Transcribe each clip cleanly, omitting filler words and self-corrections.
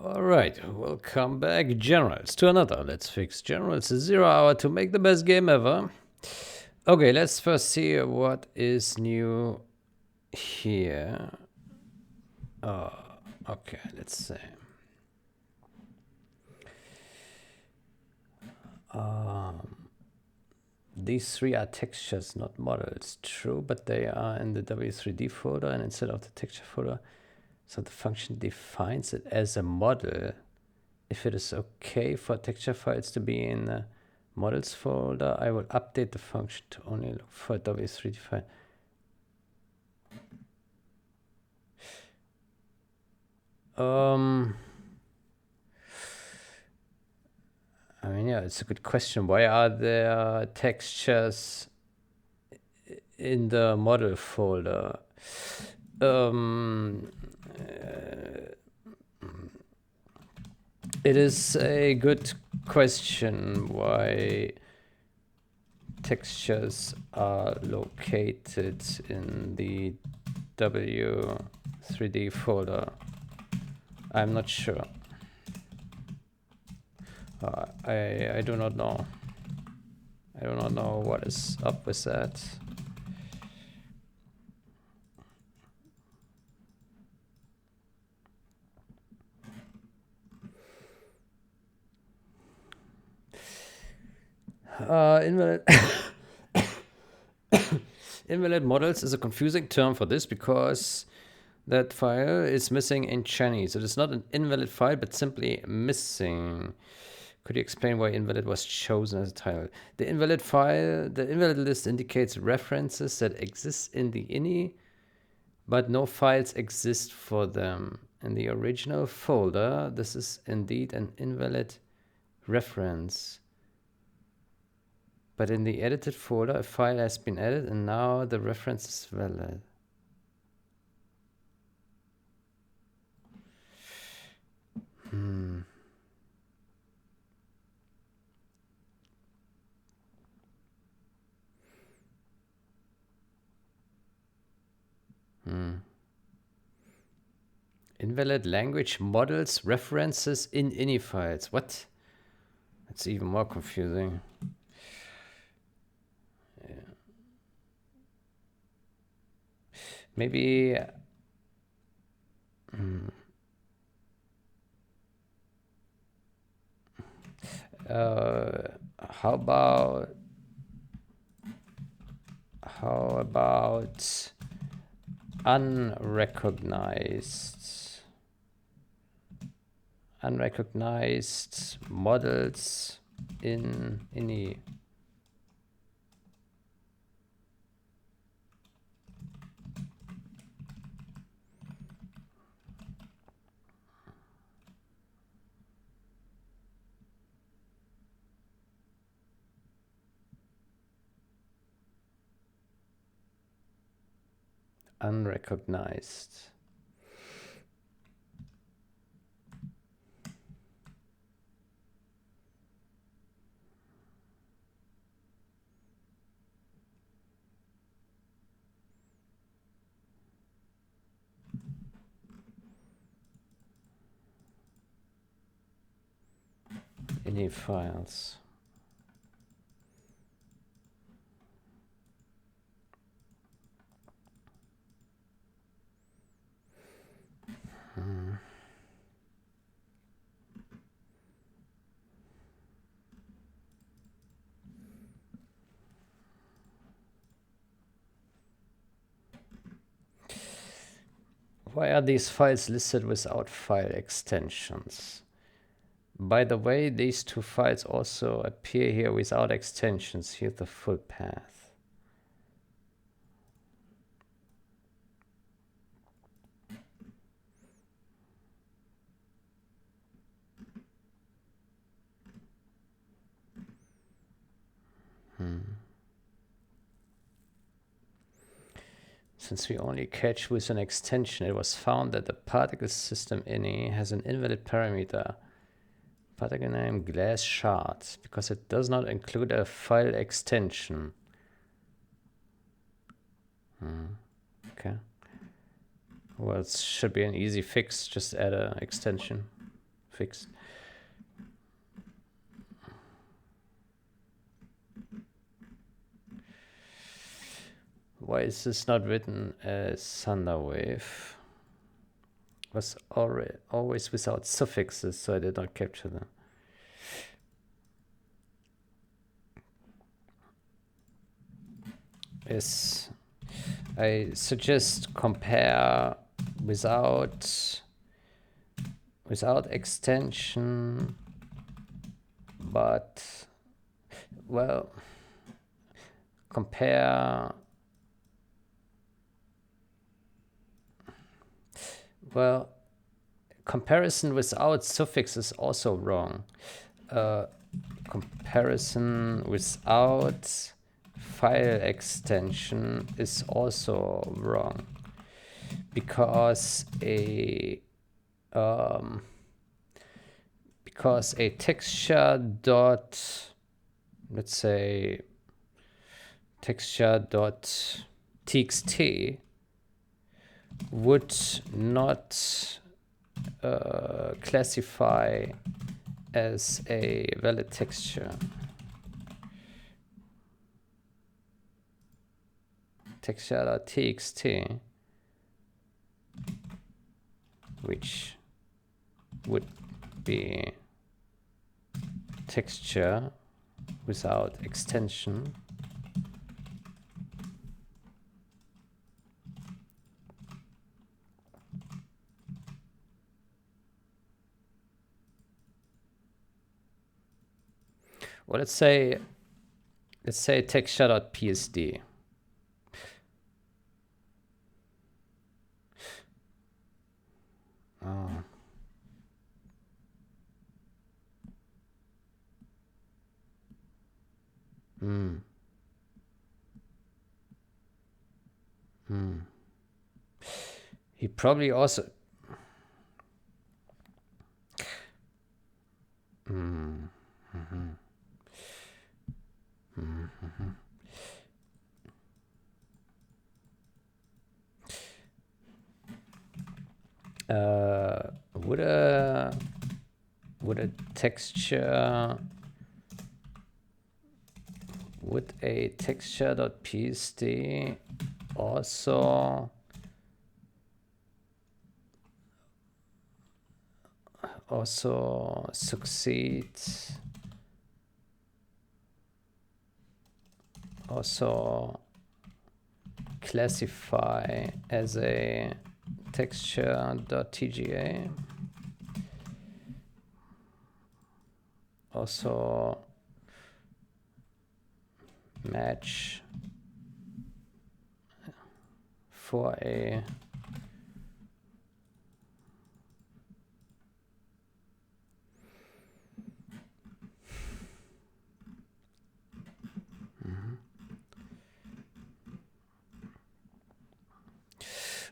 Alright, welcome back, Generals, to another Let's Fix Generals 0 hour to make the best game ever. Okay, let's first see what is new here. Okay, let's see. These three are textures, not models. True, but they are in the W3D folder and instead of the texture folder. So the function defines it as a model. If it is okay for texture files to be in the models folder, I will update the function to only look for W3D file. I mean, yeah, it's a good question. Why are there textures in the model folder? It is a good question why textures are located in the W3D folder. I'm not sure. I do not know. I do not know what is up with that. Invalid invalid models is a confusing term for this because that file is missing in Chinese. It is not an invalid file, but simply missing. Could you explain why invalid was chosen as a title? The invalid file, the invalid list indicates references that exist in the ini, but no files exist for them. In the original folder, this is indeed an invalid reference. But in the edited folder, a file has been added and now the reference is valid. Invalid language models references in ini files. What? That's even more confusing. Yeah. Maybe. How about unrecognized models in ini? Unrecognized. Ini files. Why are these files listed without file extensions? By the way, these two files also appear here without extensions. Here's the full path. Since we only catch with an extension, it was found that the particle system ini has an invalid parameter, particle name glass shard, because it does not include a file extension. Okay. Well, it should be an easy fix, just add an extension. fixed. Why is this not written as Thunderwave? Was always without suffixes, so I did not capture them. Yes, I suggest compare without extension, but well, compare. Well, comparison without suffix is also wrong. Comparison without file extension is also wrong, because a texture dot, let's say texture dot txt would not classify as a valid texture. Texture.txt, which would be texture without extension, well, let's say texture.psd. Oh. He probably also would a texture.psd also succeed, also classify as a texture.tga, also match for a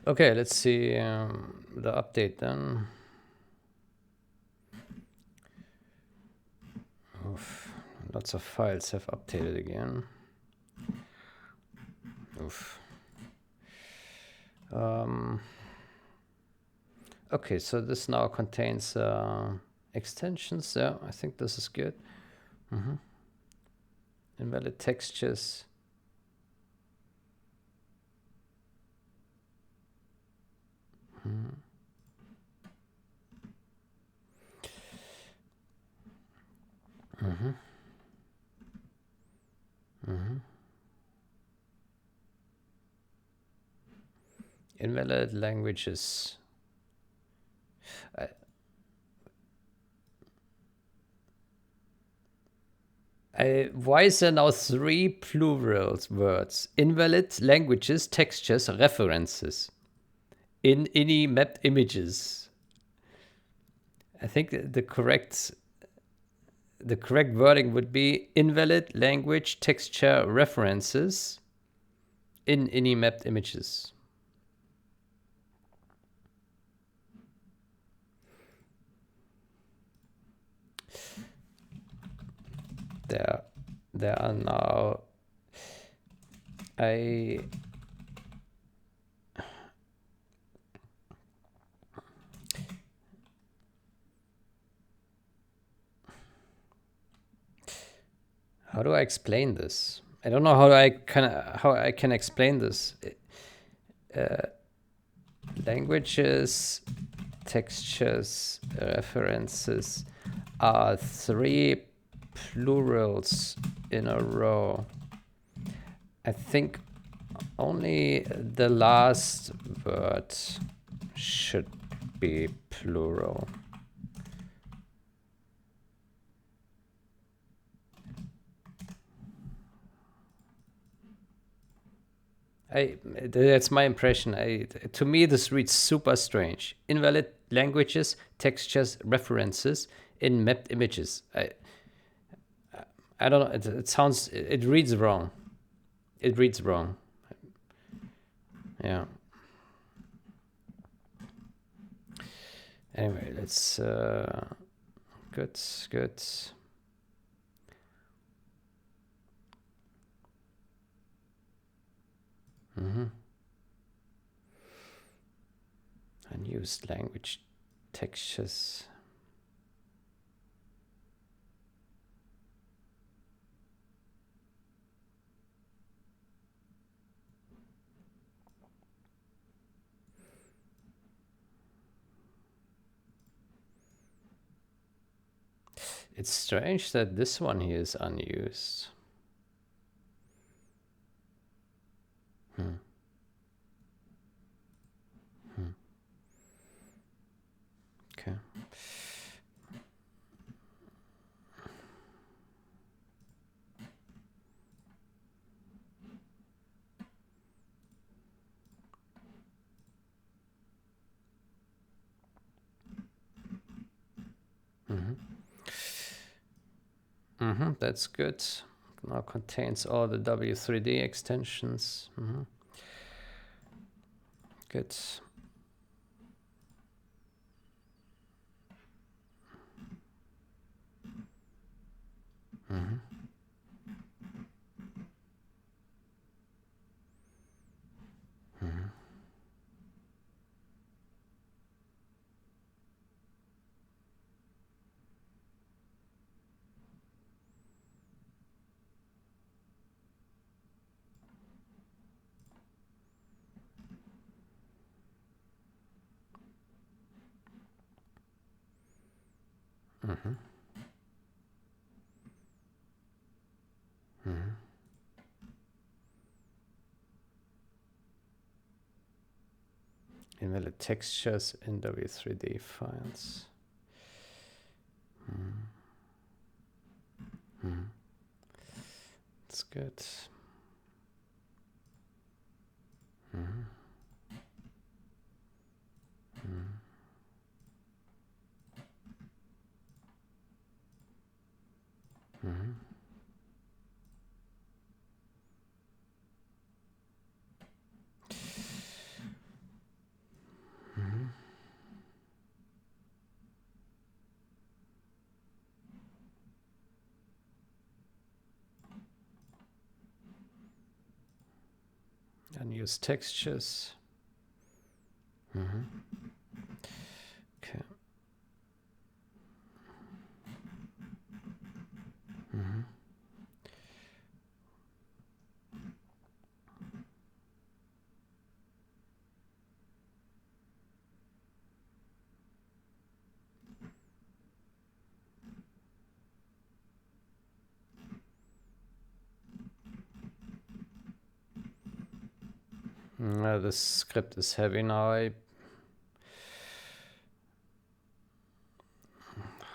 Okay, let's see the update then. Oof, lots of files have updated again. Oof. Okay, so this now contains extensions. Yeah, I think this is good. Invalid textures. Invalid languages. Why is there now 3 plural words? Invalid languages, textures, references in any mapped images. I think the correct wording would be invalid language, texture, references in any mapped images. There are now How do I explain this? I don't know how I can explain this. Languages, textures, references are 3 plurals in a row. I think only the last word should be plural. That's my impression. To me, this reads super strange. Invalid languages, textures, references in mapped images. I don't know. It sounds. It reads wrong. It reads wrong. Yeah. Anyway, let's. Good. Good. Unused language textures. It's strange that this one here is unused. Okay. That's good. Now contains all the W3D extensions. Good. Invalid textures in W3D files. That's good. Unused textures. Okay. The script is heavy now.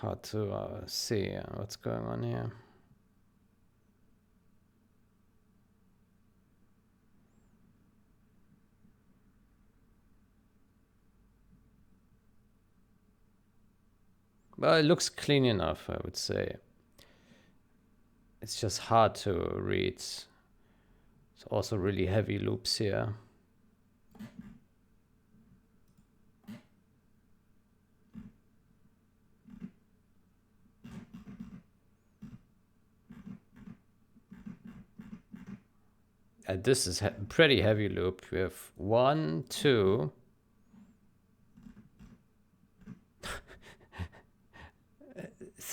Hard to see what's going on here. Well, it looks clean enough, I would say. It's just hard to read. It's also really heavy loops here. This is pretty heavy loop. We have 1, 2.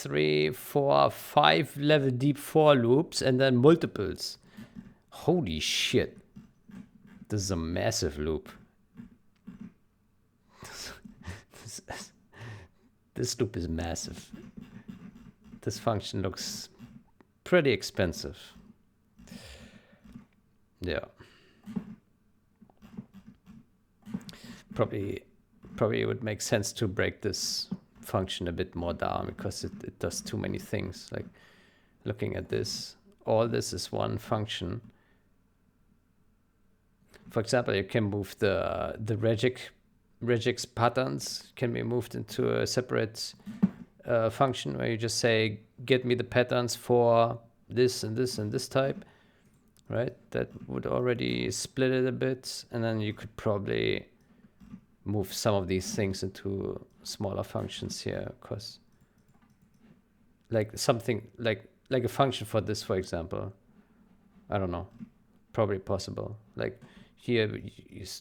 3, 4, 5 level deep for loops and then multiples. Holy shit. This is a massive loop. This loop is massive. This function looks pretty expensive. Yeah. Probably it would make sense to break this function a bit more down because it does too many things. Like looking at this, all this is one function. For example, you can move the regex patterns can be moved into a separate function where you just say, get me the patterns for this and this and this type, right? That would already split it a bit. And then you could probably move some of these things into smaller functions here, because like something like a function for this, for example, I don't know, probably possible. Like here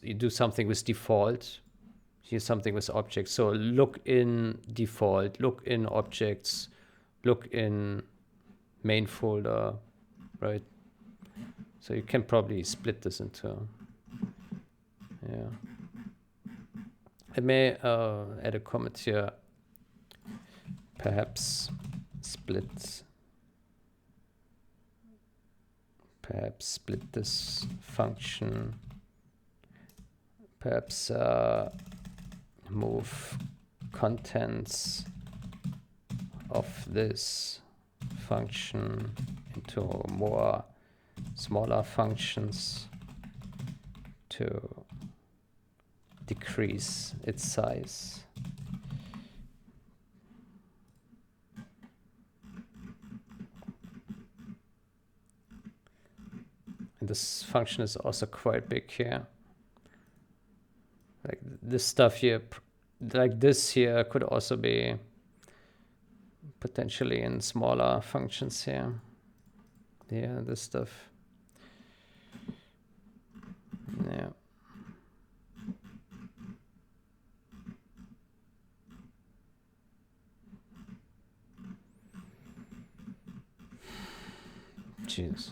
you do something with default, here's something with objects. So look in default, look in objects, look in main folder, right? So you can probably split this into, yeah. I may add a comment here, perhaps split this function, perhaps move contents of this function into more smaller functions to decrease its size. And this function is also quite big here. Like this stuff here, like this here could also be potentially in smaller functions here. Yeah, this stuff. Yeah. Jeez.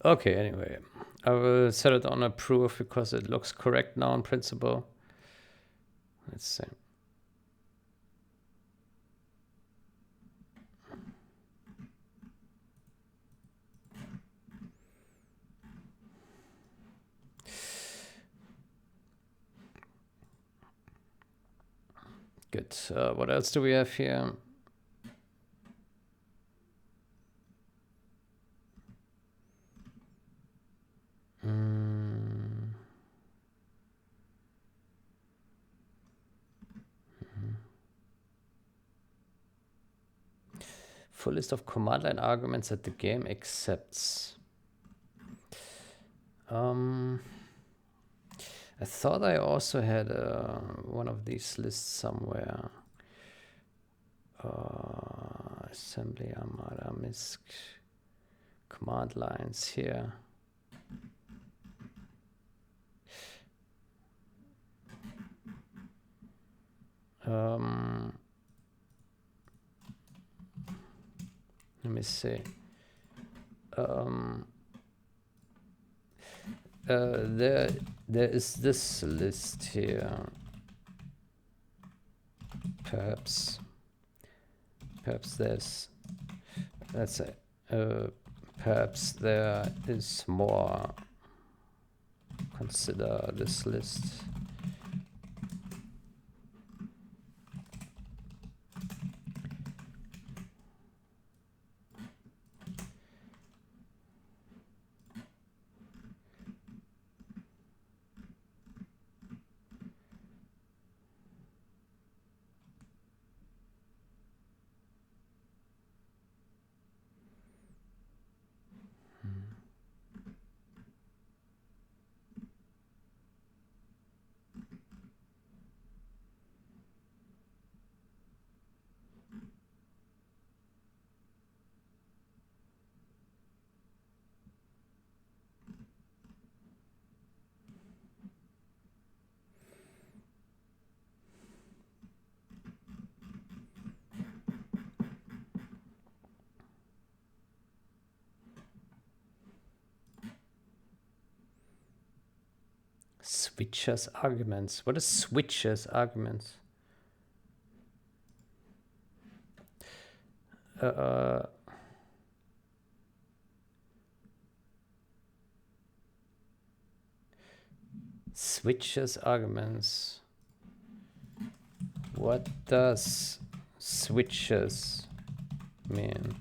Okay, anyway, I will set it on approve because it looks correct now in principle. Let's see. Good. What else do we have here? Full list of command line arguments that the game accepts. I thought I also had one of these lists somewhere. Assembly, Armada, MISC, command lines here. Let me see. There is this list here. Perhaps there's, let's say, perhaps there is more. Consider this list. Switches arguments. What is switches arguments? Switches arguments. What does switches mean?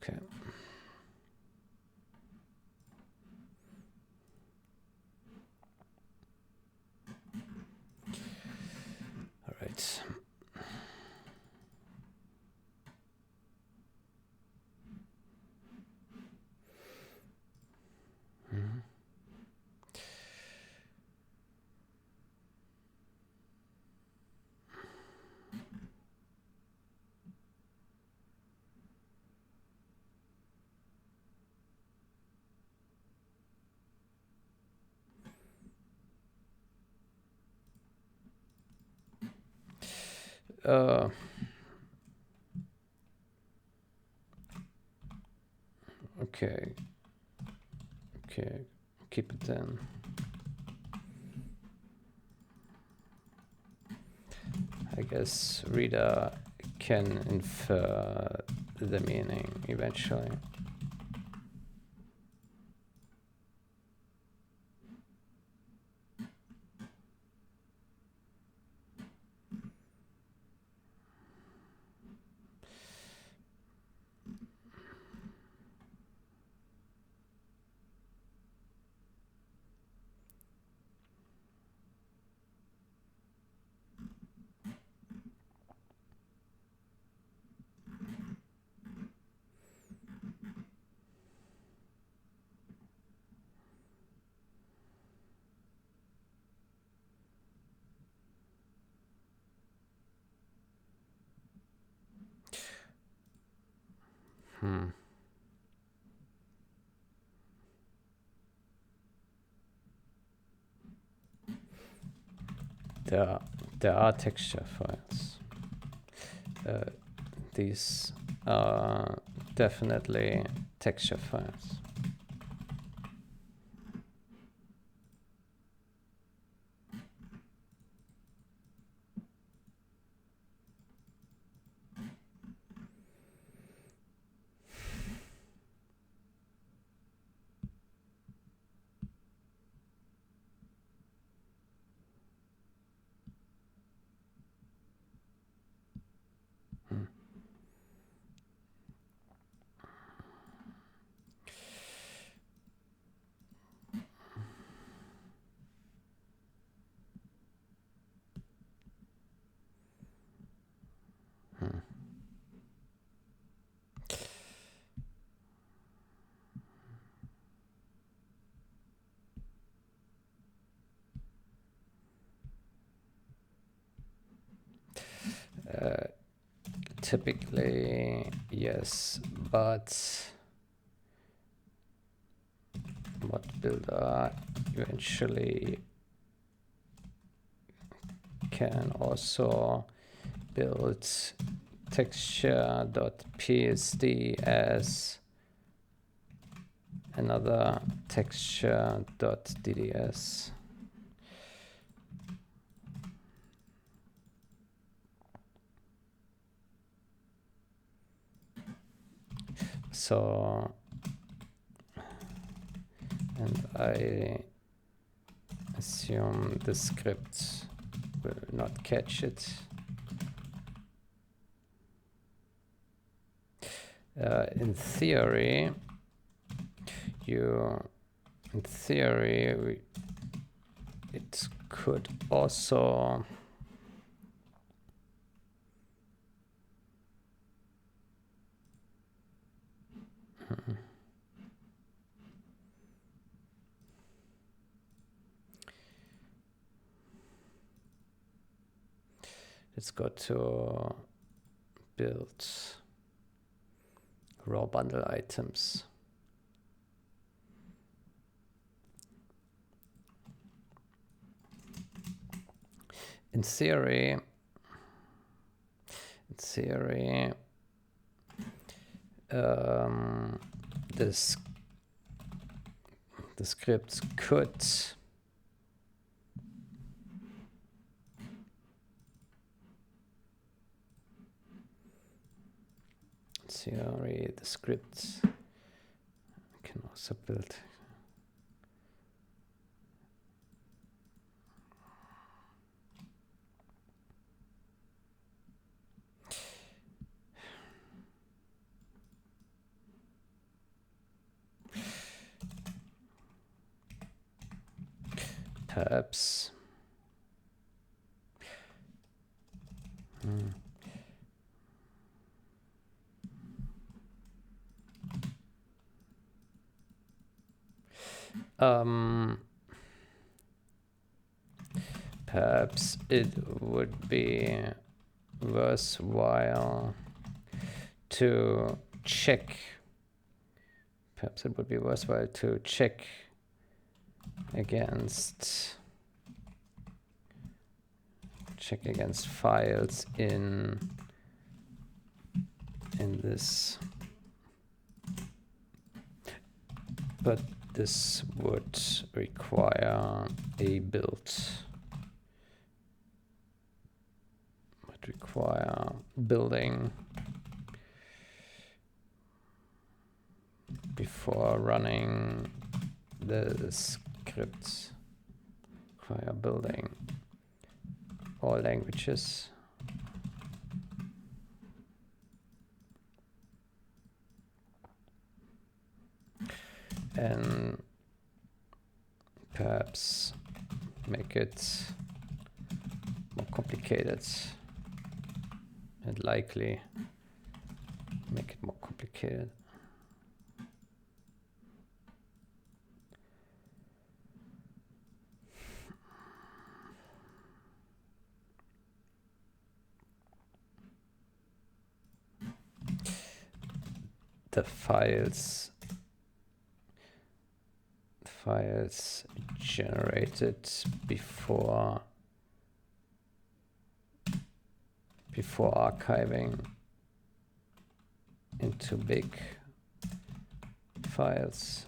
Okay. All right. Okay. Okay. Keep it then. I guess reader can infer the meaning eventually. There are texture files. These are definitely texture files. Typically, yes, but mod builder eventually can also build texture.psd as another texture.dds. So, and I assume the script will not catch it. In theory, it could also Let's go to build raw bundle items. In theory, this the scripts could theory the scripts can also build perhaps perhaps it would be worthwhile to check. Perhaps it would be worthwhile to check against files in this, but this would require a build. Would require building before running the scripts. Require building all languages. And perhaps make it more complicated, and likely make it more complicated. The files generated before archiving into big files.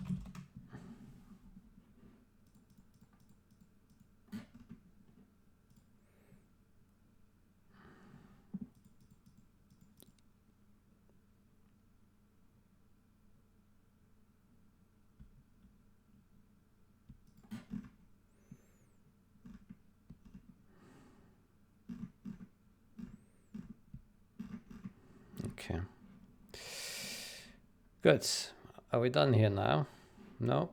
Okay. Good. Are we done here now? No?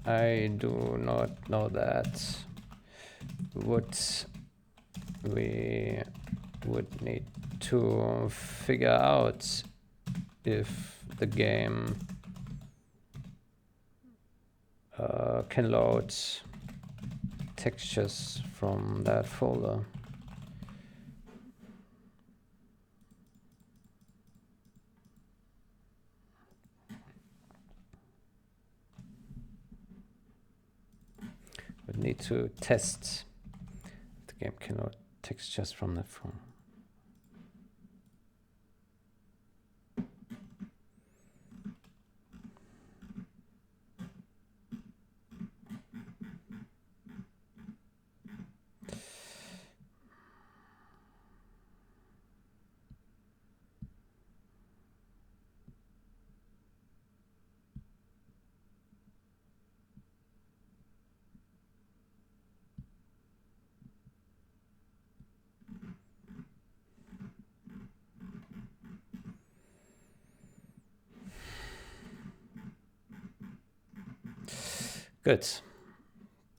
I do not know that. What we would need to figure out if the game can load textures from that folder. We need to test if the game can load textures from that folder. Good.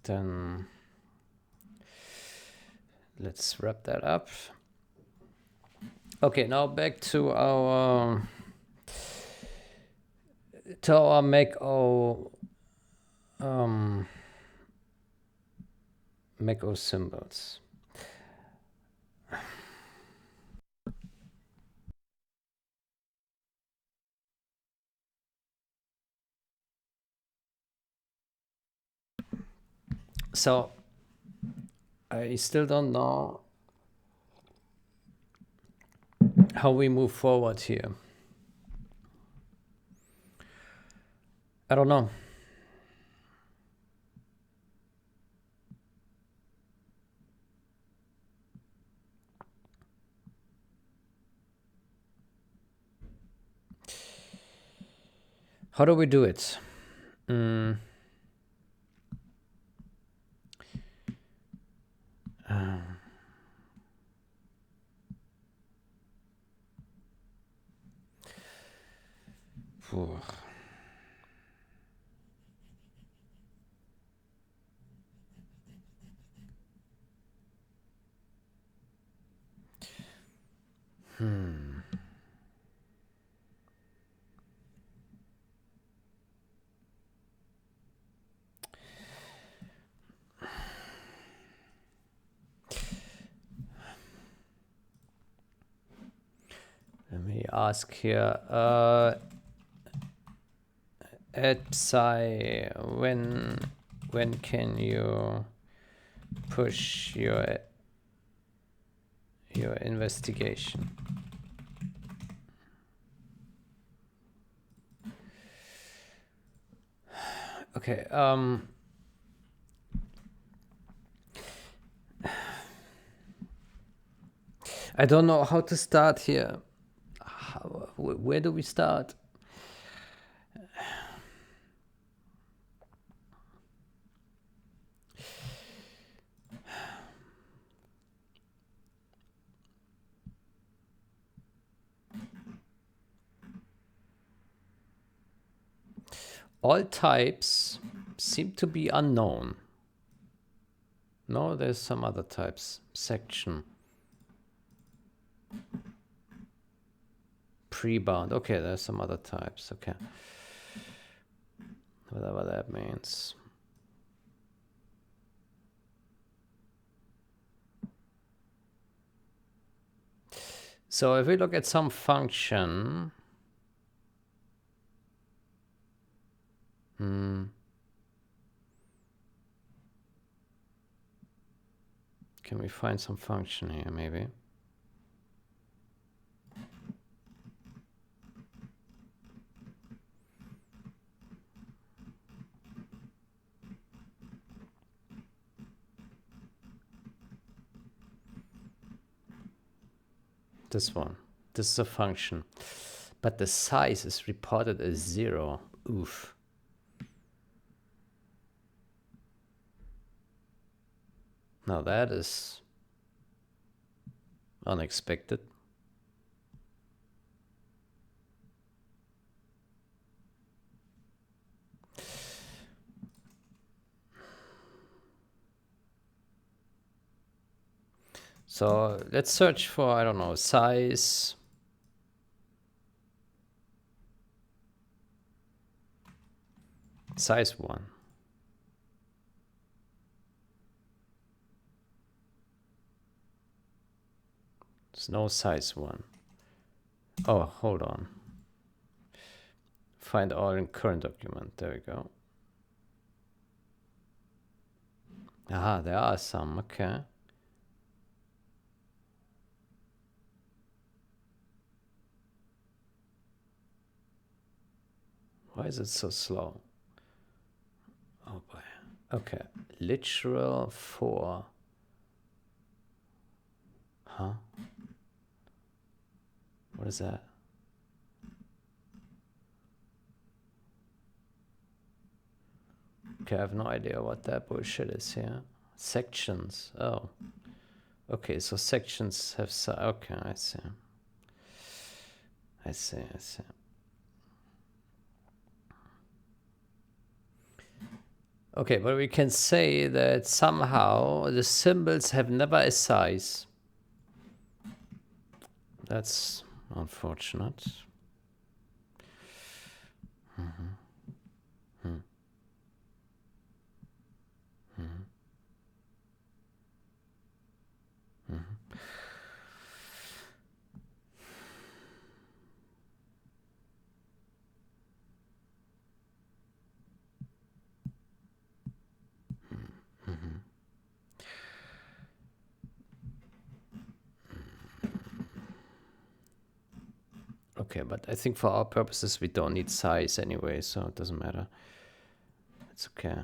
Then let's wrap that up. Okay, now back to our MachO MachO symbols. So I still don't know how we move forward here. I don't know. How do we do it? Phew. Let me ask here. At Psy, when can you push your investigation? Okay. I don't know how to start here. Where do we start? All types seem to be unknown. No, there's some other types. Section. Pre-bound. Okay, there's some other types. Okay. Whatever that means. So if we look at some function, can we find some function here maybe? This one. This is a function. But the size is reported as 0. Oof. Now that is unexpected. So let's search for, I don't know, size. Size 1. There's no size 1. Oh, hold on. Find all in current document. There we go. Ah, there are some. Okay. Why is it so slow? Oh boy. Okay. Literal 4. Huh? What is that? Okay, I have no idea what that bullshit is here. Sections. Oh. Okay, so sections have... Okay, I see. I see. Okay, but we can say that somehow the symbols have never a size. That's unfortunate. Okay, but I think for our purposes we don't need size anyway, so it doesn't matter. It's okay.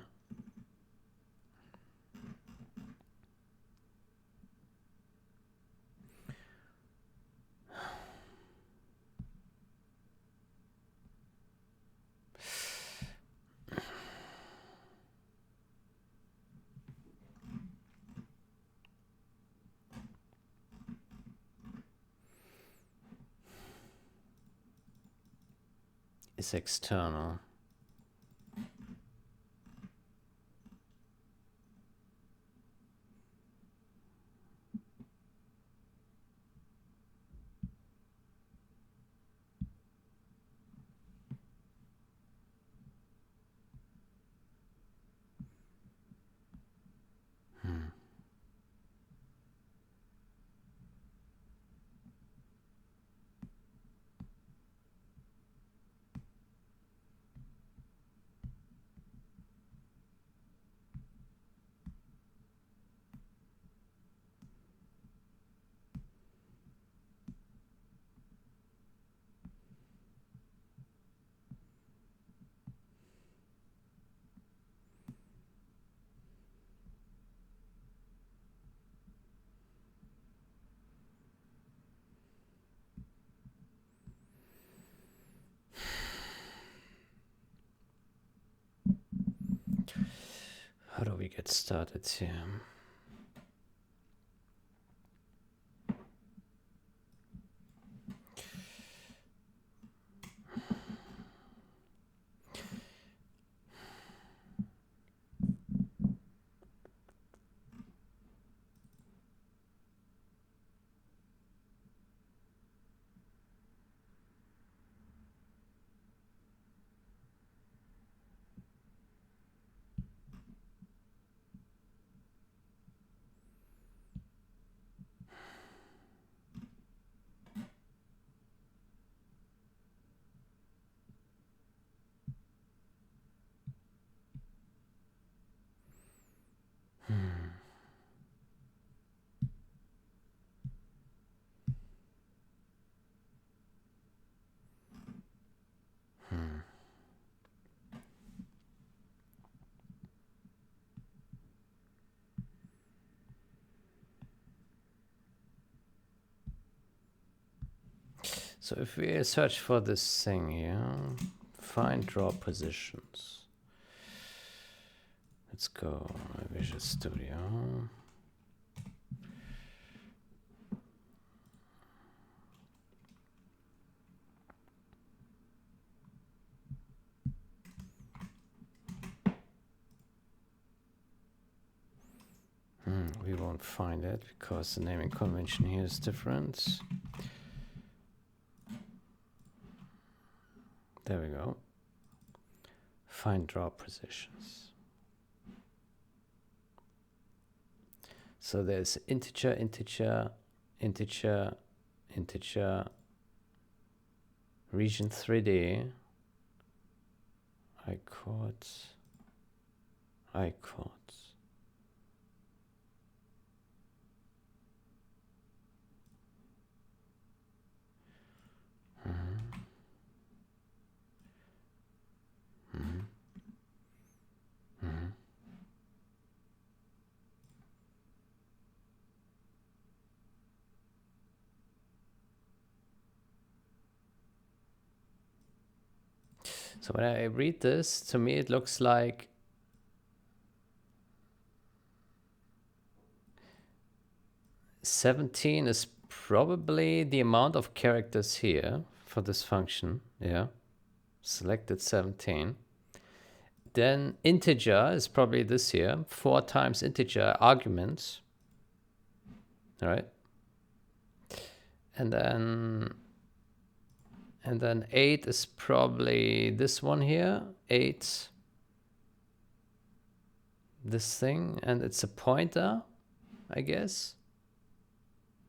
It's external. How do we get started here? So if we search for this thing here, find draw positions. Let's go Visual Studio. We won't find it because the naming convention here is different. There we go. Find draw positions. So there's integer, integer, integer, integer, region 3D, I chords, I chords. So when I read this, to me it looks like (17) is probably the amount of characters here for this function. Yeah, selected 17. Then integer is probably this here, 4 times integer arguments. All right. And then 8 is probably this one here. 8. This thing, and it's a pointer, I guess.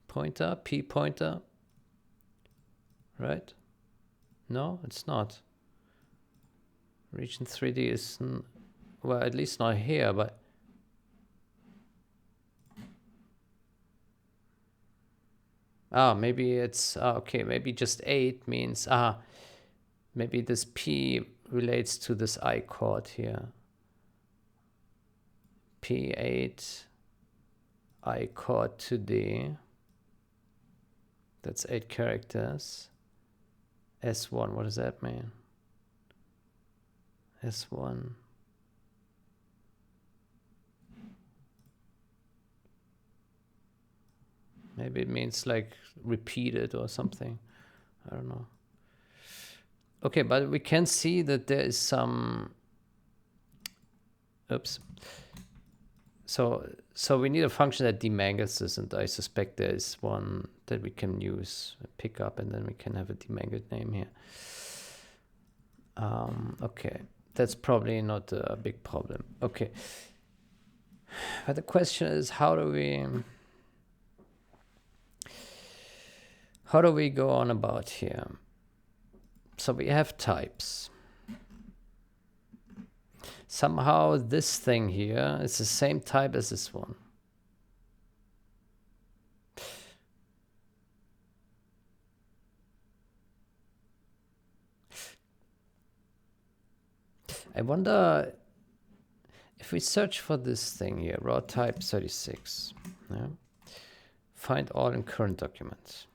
Pointer, P pointer. Right? No, it's not. Region 3D is, well, at least not here, but maybe it's okay, maybe just 8 means maybe this P relates to this I chord here. P8 I chord to D. That's 8 characters. S1, what does that mean? S1. Maybe it means like repeated or something. I don't know. Okay, but we can see that there is some... Oops. So we need a function that demangles this, and I suspect there is one that we can use, pick up, and then we can have a demangled name here. Okay, that's probably not a big problem. Okay, but the question is, how do we go on about here? So we have types. Somehow this thing here is the same type as this one. I wonder if we search for this thing here, raw type 36, yeah? Find all in current documents.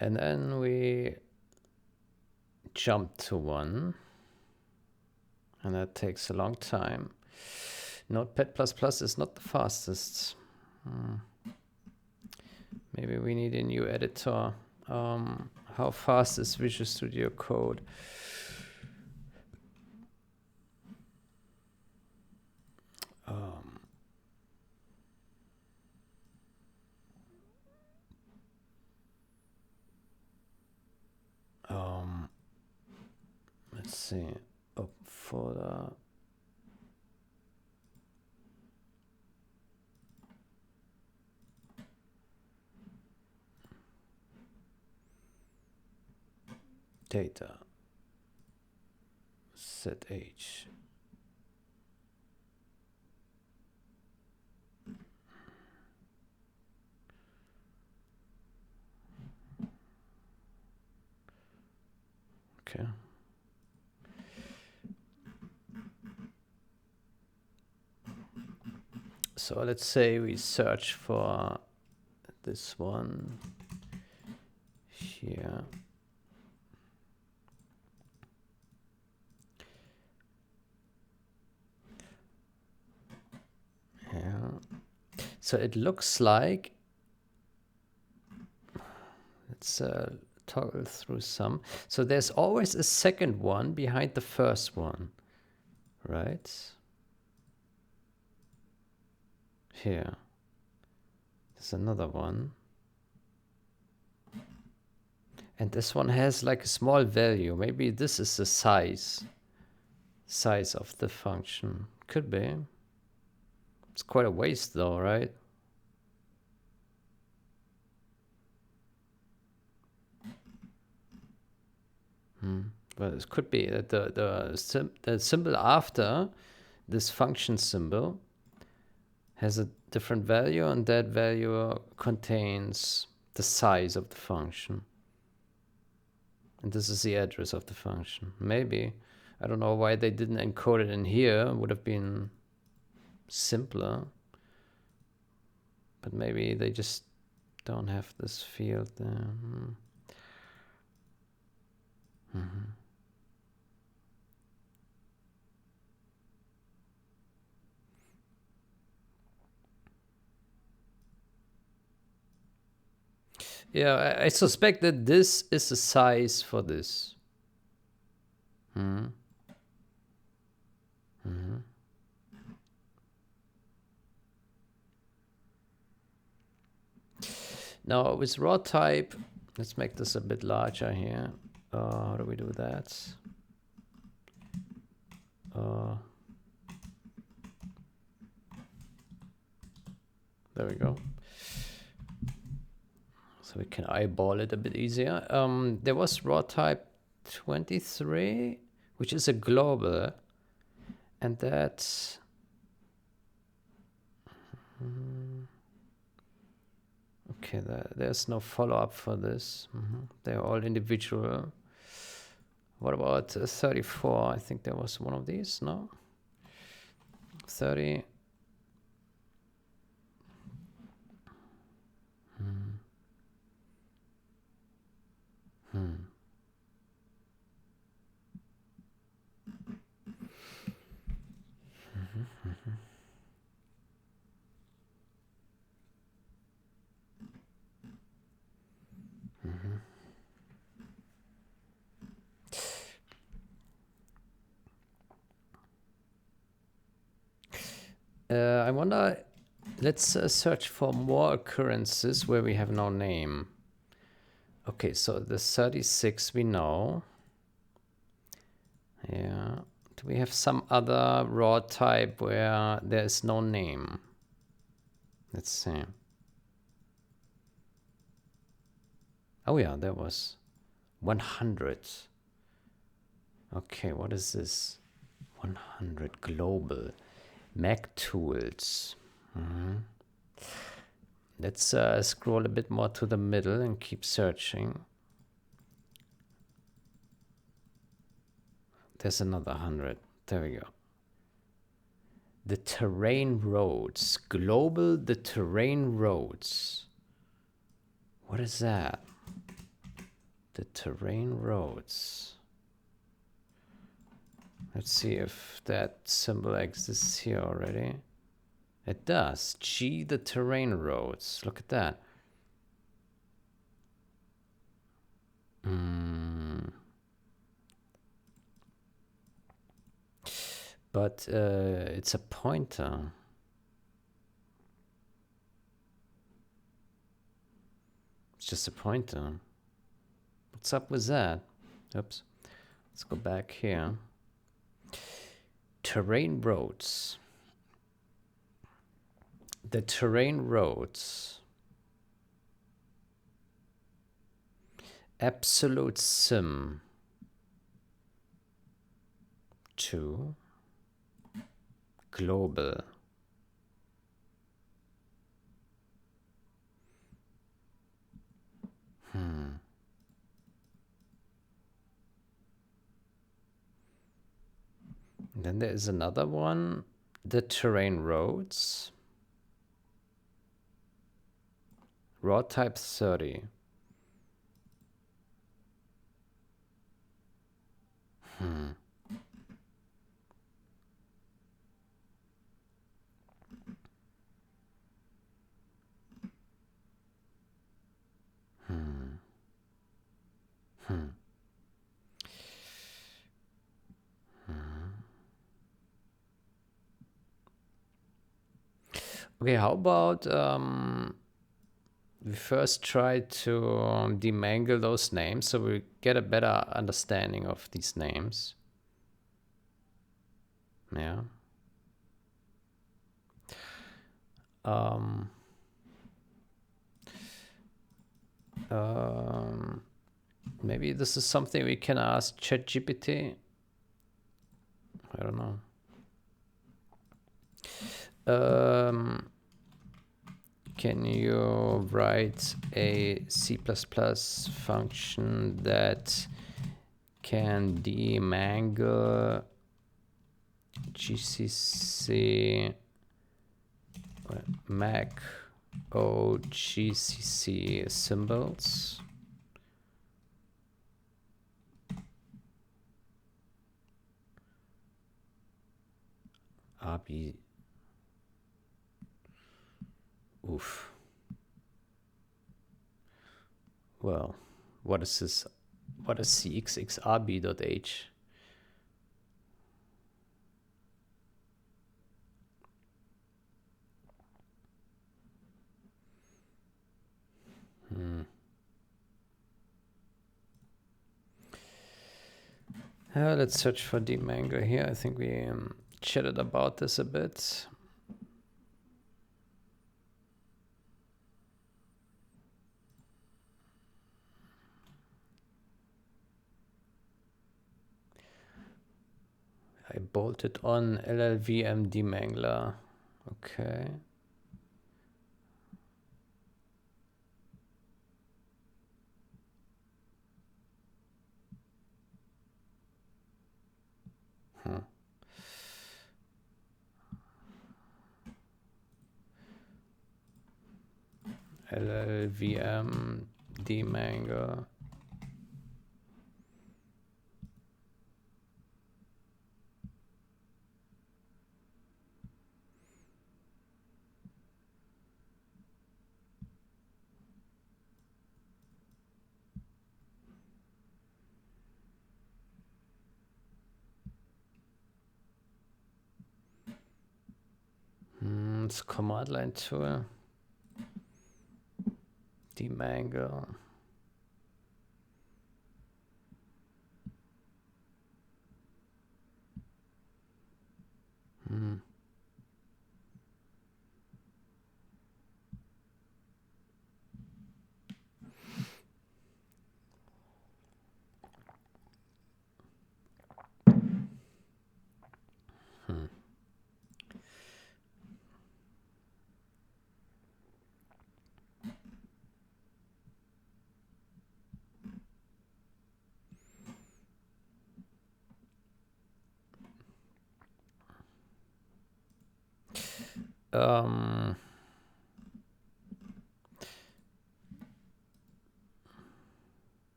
And then we jump to 1, and that takes a long time. Notepad++ is not the fastest. Maybe we need a new editor. How fast is Visual Studio Code? Let's see. Open folder. Data. Set H. Okay. So let's say we search for this one here. Yeah. So it looks like, let's toggle through some. So there's always a second one behind the first one, right? Here. There's another one. And this one has like a small value. Maybe this is the size of the function. Could be. It's quite a waste though, right? Well, it could be that the symbol after this function symbol has a different value, and that value contains the size of the function. And this is the address of the function. Maybe. I don't know why they didn't encode it in here. It would have been simpler. But maybe they just don't have this field there. Yeah, I suspect that this is the size for this. Now with raw type, let's make this a bit larger here. How do we do that? There we go. So we can eyeball it a bit easier. There was raw type 23, which is a global, and that's okay. There's no follow-up for this. They're all individual. What about 34? I think there was one of these. No, 30. I wonder, let's search for more occurrences where we have no name. Okay, so the 36 we know. Yeah. Do we have some other raw type where there is no name? Let's see. Oh yeah, there was 100. Okay, what is this? 100 global. Mac tools. Let's scroll a bit more to the middle and keep searching. There's another 100. There we go. The terrain roads. Global the terrain roads. What is that? The terrain roads. Let's see if that symbol exists here already. It does. G the terrain roads. Look at that. But it's a pointer. It's just a pointer. What's up with that? Oops. Let's go back here. Terrain roads. The terrain roads. Absolute sim. 2. Global. Then there is another one. The terrain roads. Raw type 30. Okay, how about we first try to demangle those names so we get a better understanding of these names. Yeah. Maybe this is something we can ask ChatGPT. I don't know. Can you write a C++ function that can demangle GCC MachO GCC symbols. RB. Oof. Well, what is this? What is cxxrb.h? Let's search for demangle here. I think we chatted about this a bit. I bolted on LLVM demangler. Okay. LLVM demangler. It's command line tool. Demangle.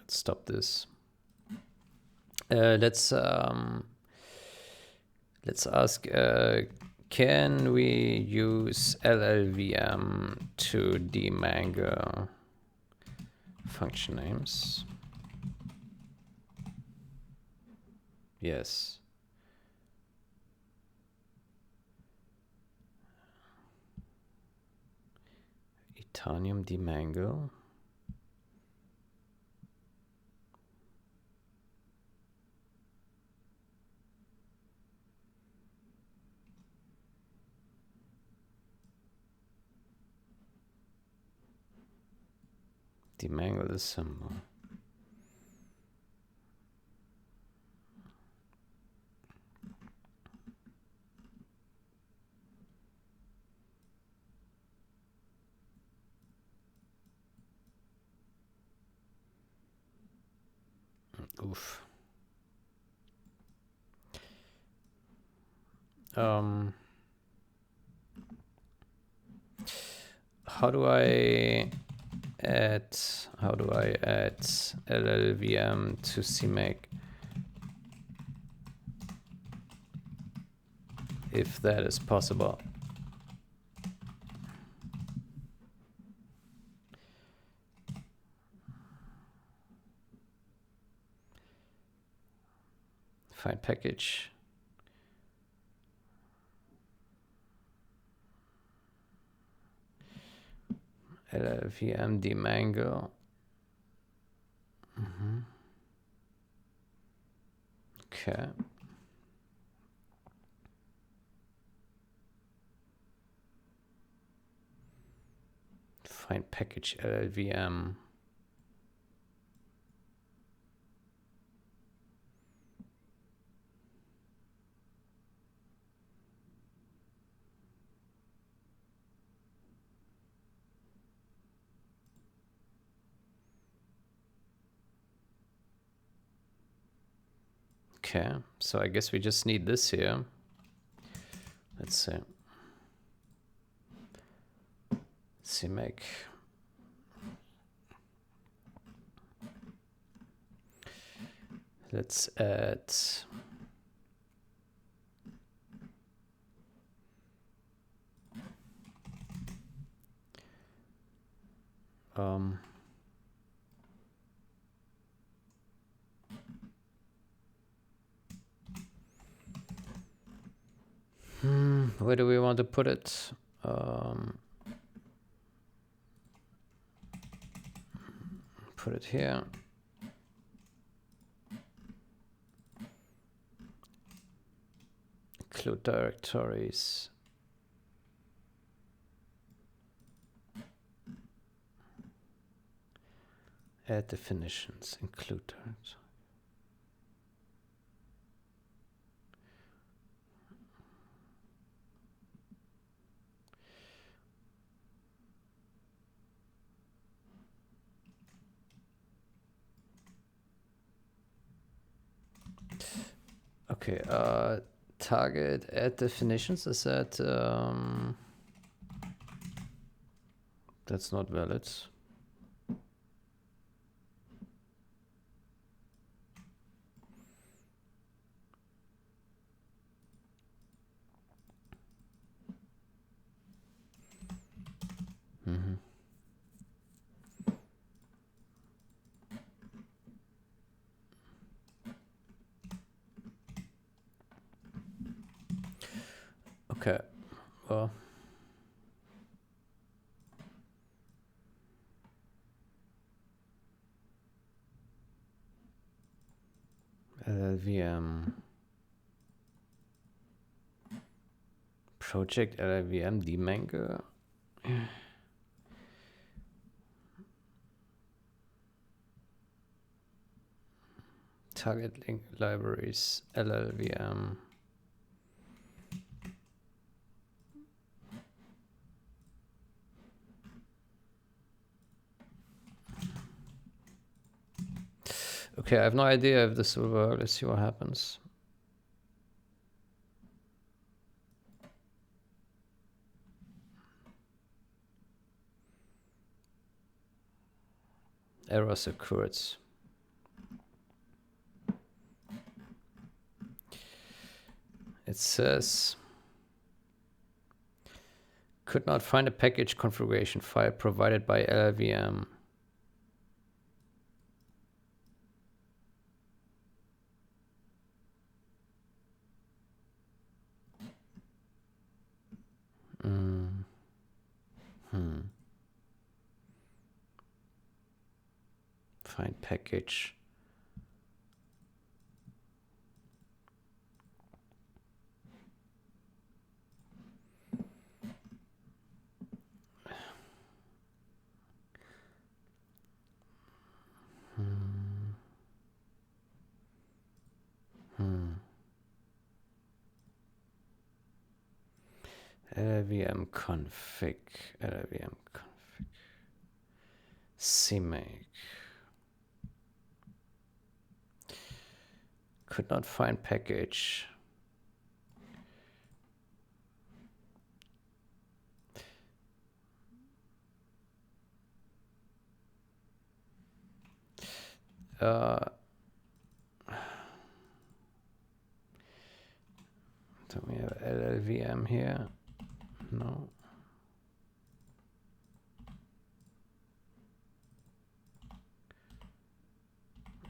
Let's stop this. Let's ask, can we use LLVM to demangle function names? Yes. Etanium demangle. Demangle the symbol. Oof. How do I add LLVM to CMake? If that is possible. Find package. LLVM demangle. Okay. Find package LLVM. Okay, so I guess we just need this here. Let's see. CMake. Let's add where do we want to put it? Put it here. Include directories. Add definitions. Include directories. Okay, target add definitions, is that that's not valid. Okay, well, LLVM project LLVM demangle. Target link libraries LLVM. Okay, I have no idea if this will work. Let's see what happens. Errors occurred. It says could not find a package configuration file provided by LLVM. Find package. LLVM config. LLVM config. CMake. Could not find package. Do we have LLVM here? No.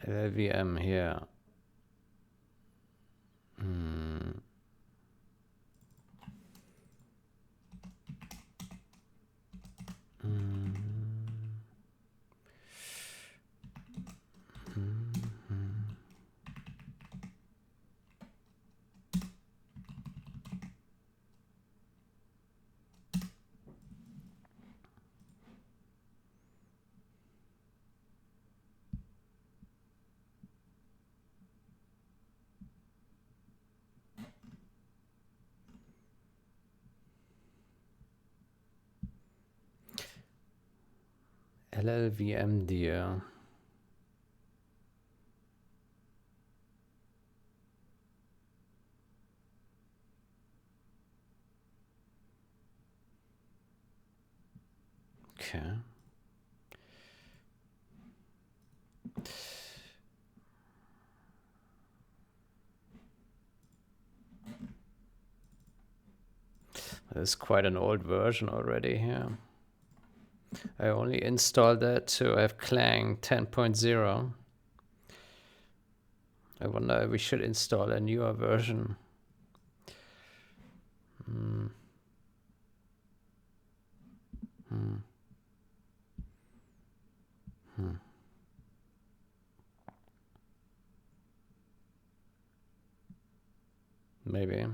LLVM here. LLVM dear. Okay. There's quite an old version already here. I only installed that to have Clang 10.0. I wonder if we should install a newer version. Maybe.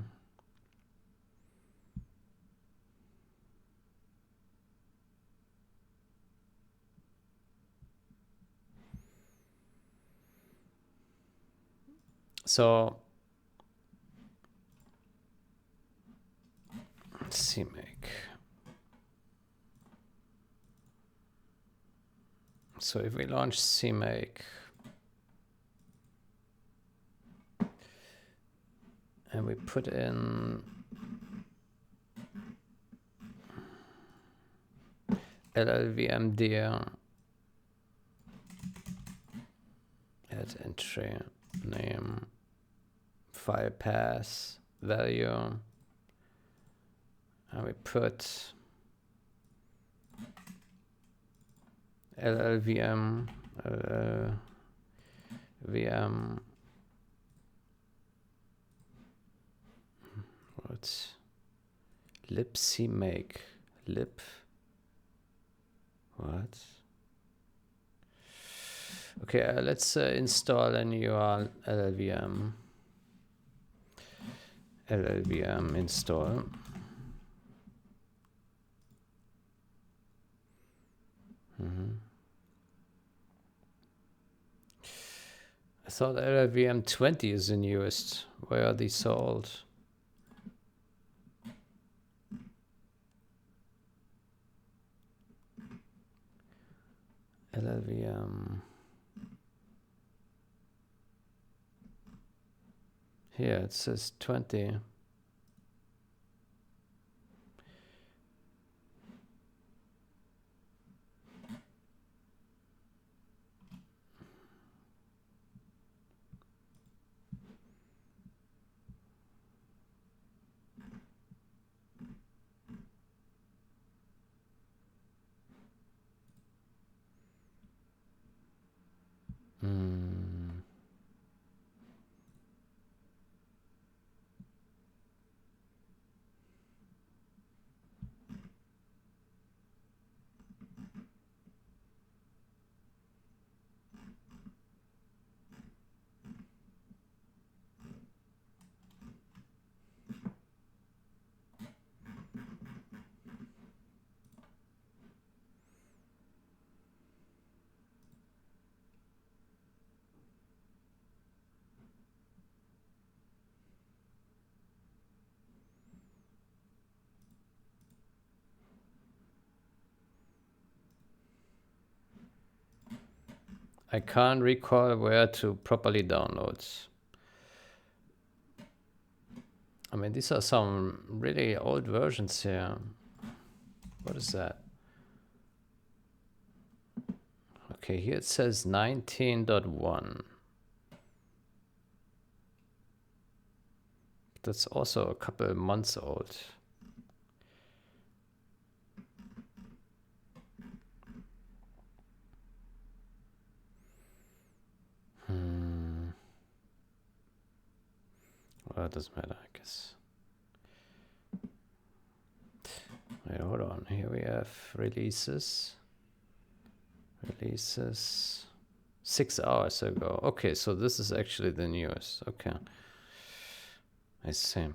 So CMake. So if we launch CMake and we put in LLVM dir, add entry name, file path, value, and we put LLVM, VM, what's lib CMake, lib, what? Okay, let's install a new LLVM. LLVM install. I thought LLVM 20 is the newest. Why are these so old? LLVM. Here it says 20. I can't recall where to properly download. I mean, these are some really old versions here. What is that? Okay, here it says 19.1. That's also a couple of months old. Well, it doesn't matter, I guess. Wait, hold on. Here we have releases. Releases 6 hours ago. Okay, so this is actually the newest. Okay. I see.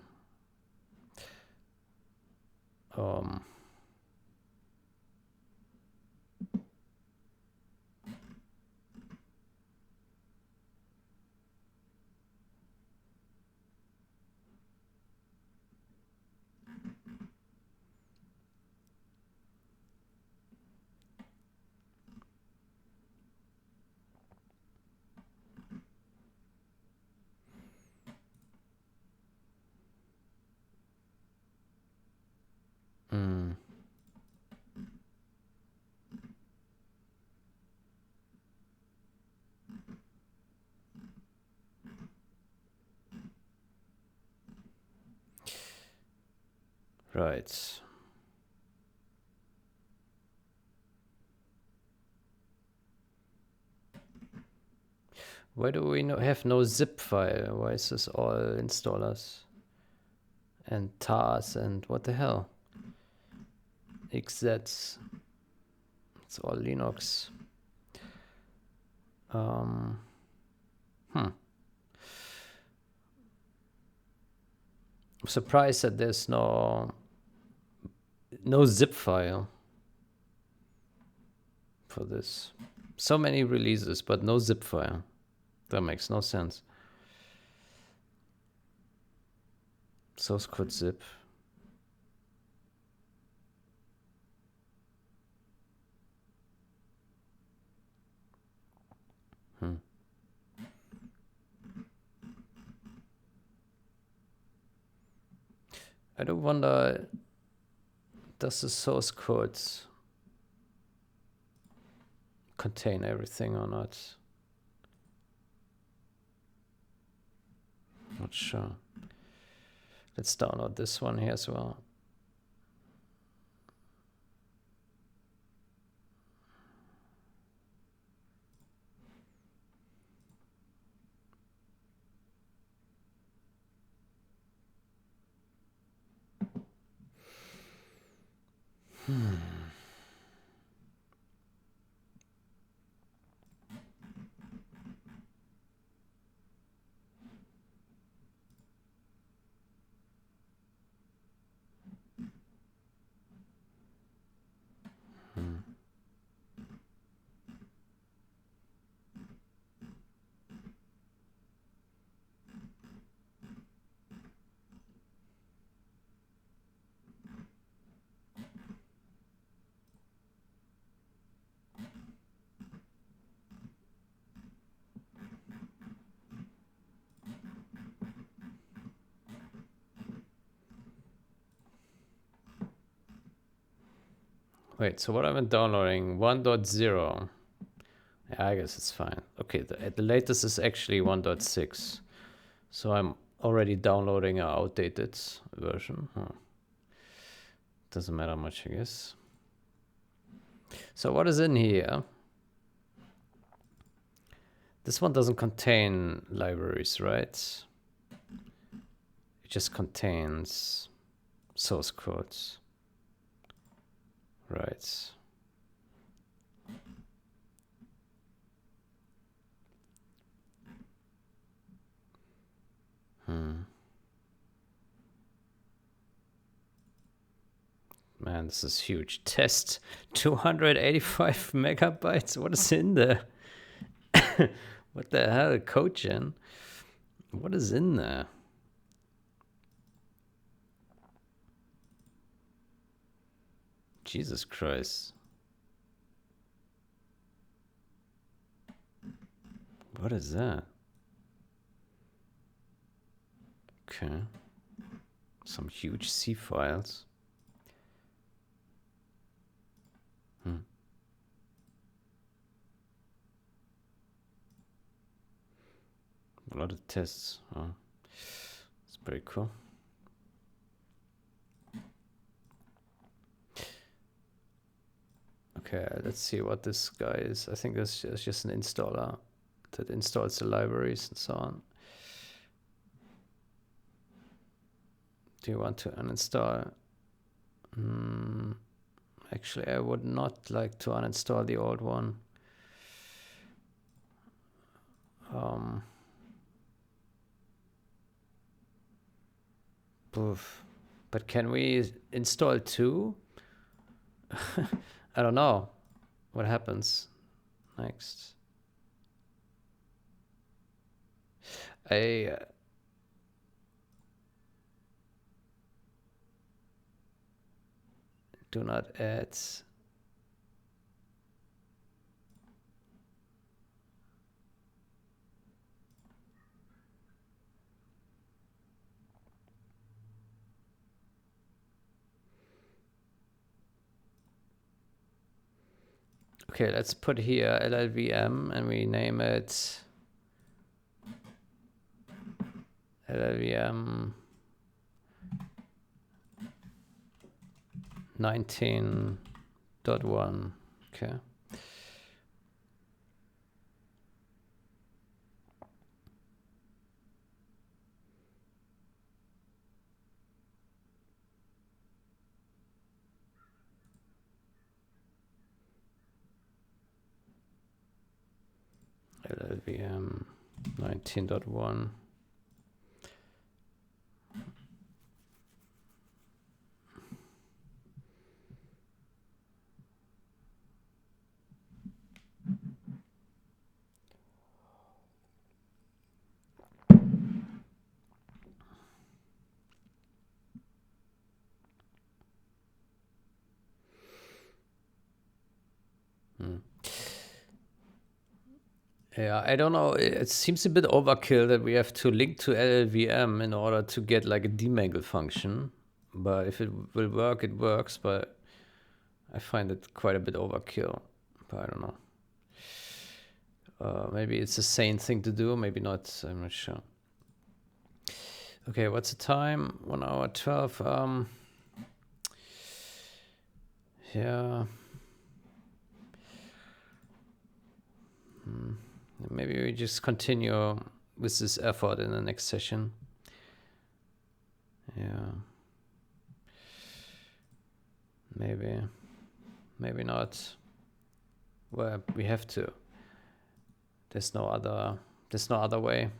Right. Why do we have no zip file? Why is this all installers and tars and what the hell? XZs. It's all Linux. I'm surprised that there's no zip file for this. So many releases, but no zip file. That makes no sense. Source code zip. I do wonder, does the source code contain everything or not? Not sure. Let's download this one here as well. Wait, so what I've been downloading? 1.0. Yeah, I guess it's fine. Okay, the latest is actually 1.6. So I'm already downloading an outdated version. Doesn't matter much, I guess. So what is in here? This one doesn't contain libraries, right? It just contains source codes. Right. Man, this is huge. Test 285 megabytes. What is in there? What the hell? Code gen? What is in there? Jesus Christ. What is that? Okay. Some huge C files. A lot of tests. Oh, it's pretty cool. Okay, let's see what this guy is. I think this is just an installer that installs the libraries and so on. Do you want to uninstall? Actually, I would not like to uninstall the old one. But can we install two? I don't know what happens next. I do not add. Okay, let's put here LLVM and we name it LLVM 19.1. Okay. LLVM 19.1. Yeah, I don't know. It seems a bit overkill that we have to link to LLVM in order to get like a demangle function. But if it will work, it works. But I find it quite a bit overkill. But I don't know. Maybe it's a sane thing to do. Maybe not. I'm not sure. Okay, what's the time? 1 hour 12. Yeah. Maybe we just continue with this effort in the next session. Yeah. Maybe not. Well, we have to. There's no other way.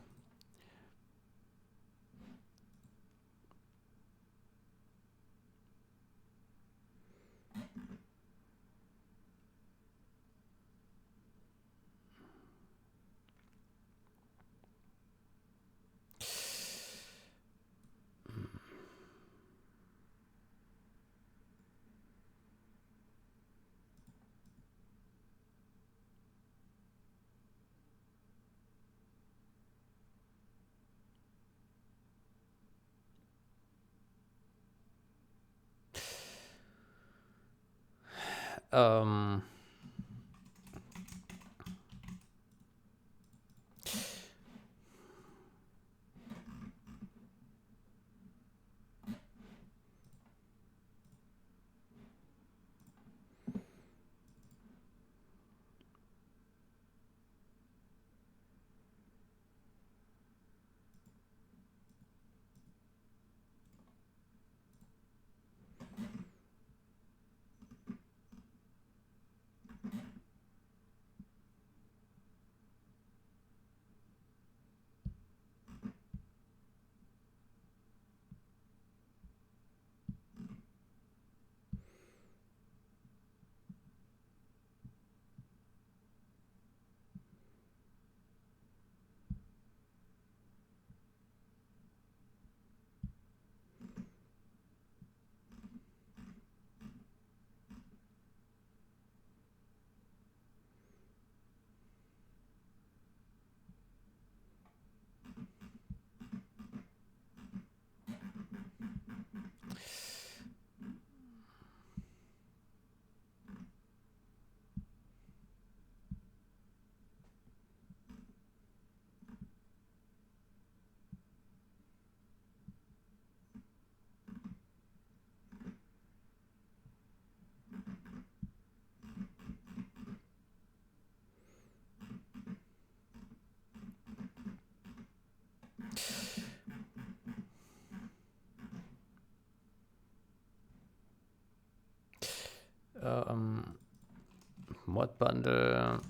Mod bundle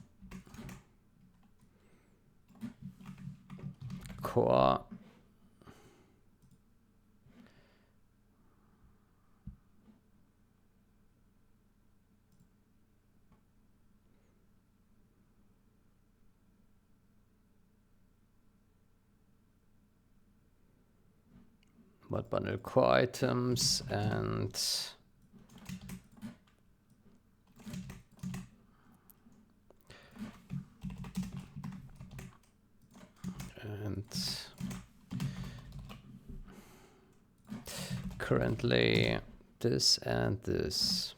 core mod bundle core items and currently this and this.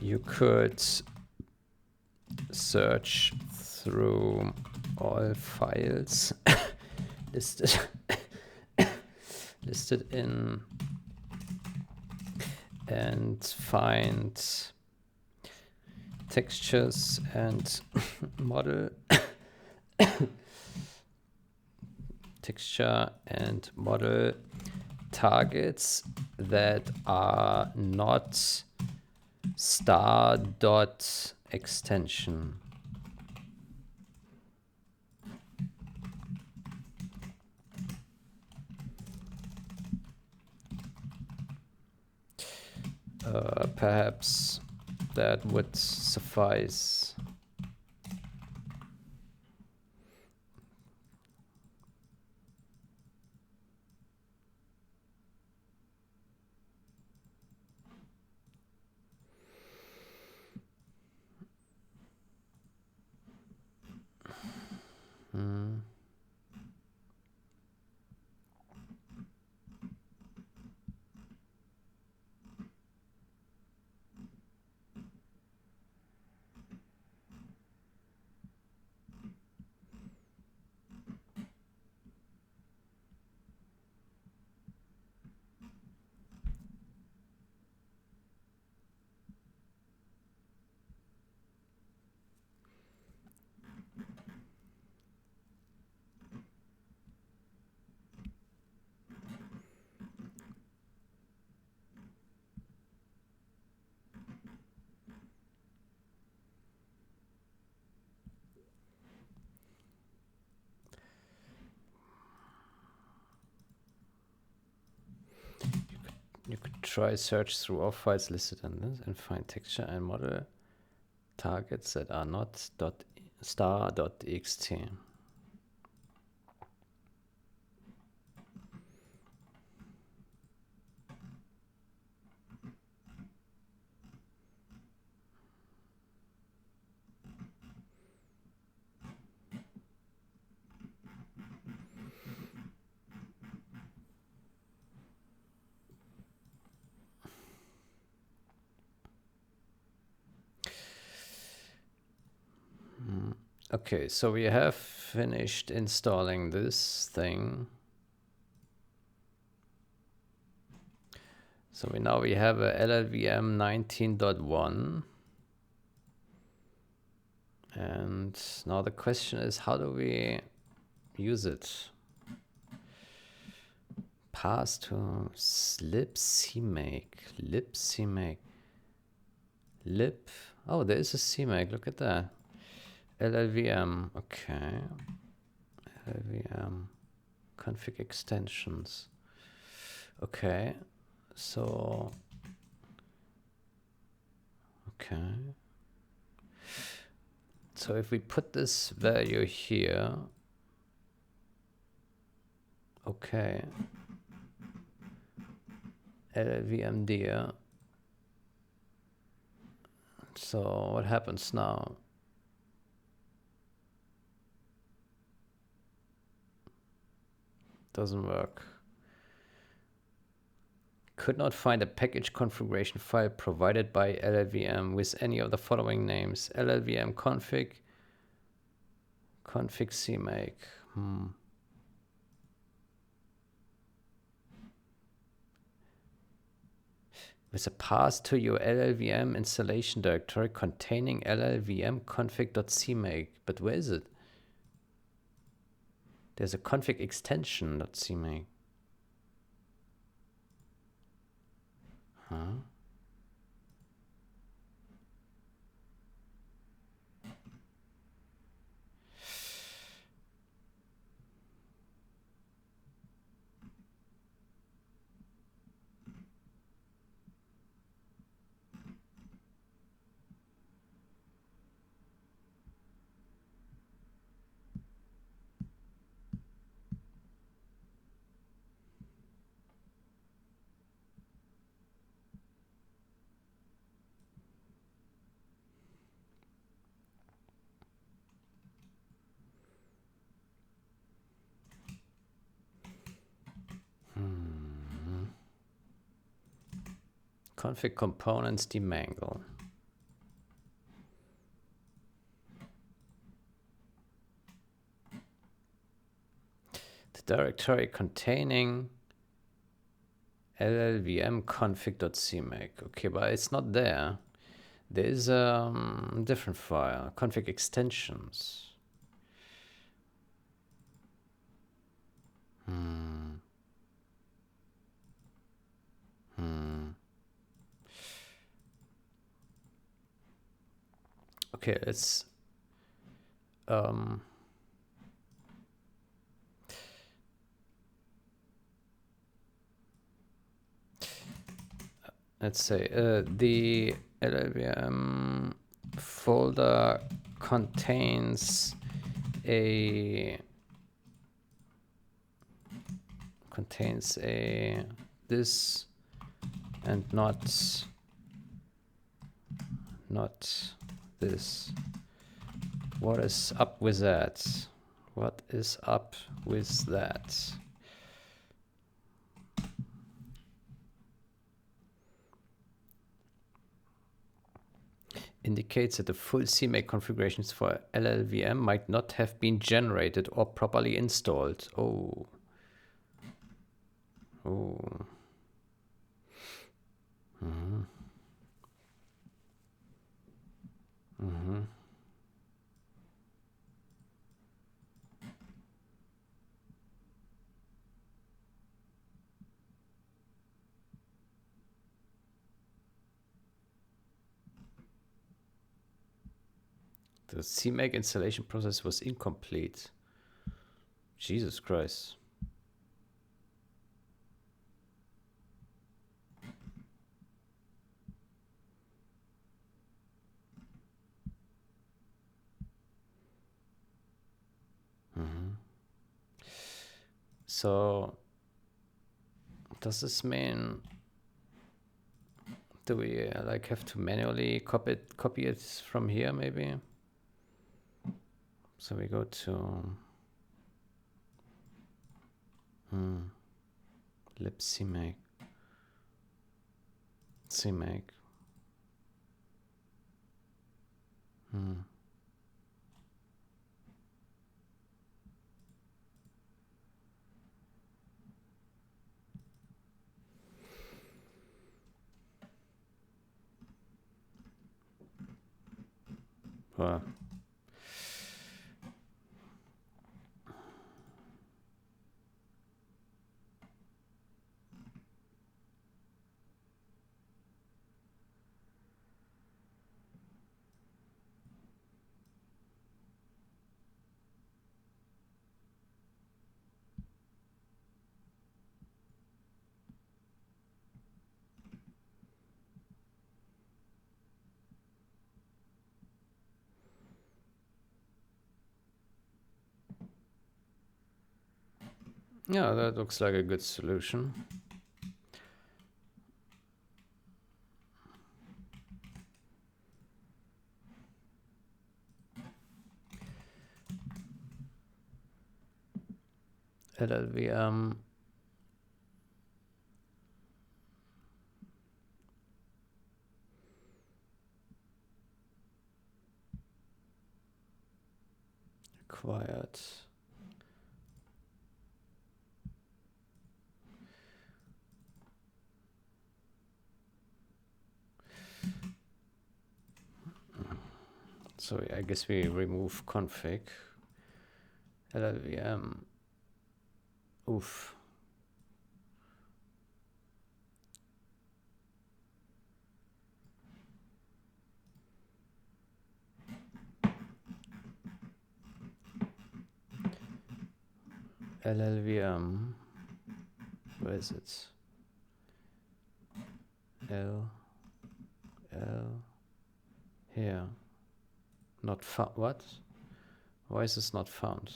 you could search through all files listed in and find textures and model texture and model targets that are not star dot extension. Perhaps that would suffice. You could try search through all files listed in this and find texture and model targets that are not star.txt. Okay, so we have finished installing this thing. So we have a LLVM 19.1. And now the question is, how do we use it? Pass to lib CMake. Lib. Oh, there is a CMake. Look at that. LLVM. Okay. LLVM. Config extensions. Okay. So. Okay. So if we put this value here. Okay. LLVM dear. So what happens now? Doesn't work. Could not find a package configuration file provided by LLVM with any of the following names: LLVM config CMake. With a path to your LLVM installation directory containing LLVM config.cmake. But where is it? There's a config extension.cmake. Huh? Config components demangle. The directory containing LLVM config.cmake. Okay, but it's not there. There is a different file, config extensions. Okay, let's say the LLVM folder contains this and not this. What is up with that? What is up with that? Indicates that the full CMake configurations for LLVM might not have been generated or properly installed. Oh. Oh. The CMake installation process was incomplete. Jesus Christ. So, does this mean, do we like have to manually copy it from here maybe? So we go to lib CMake. Well, yeah, that looks like a good solution. LLVM acquired. So I guess we remove config. LLVM. Oof. LLVM. Where is it? L here. Not found. What? Why is this not found?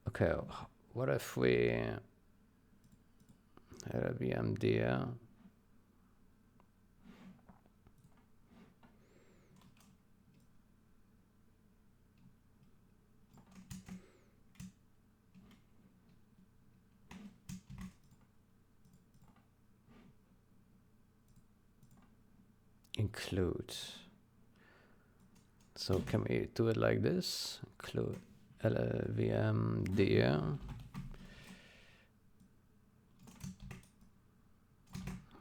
Okay, what if we LLVM there include. So can we do it like this? Include LLVM dear.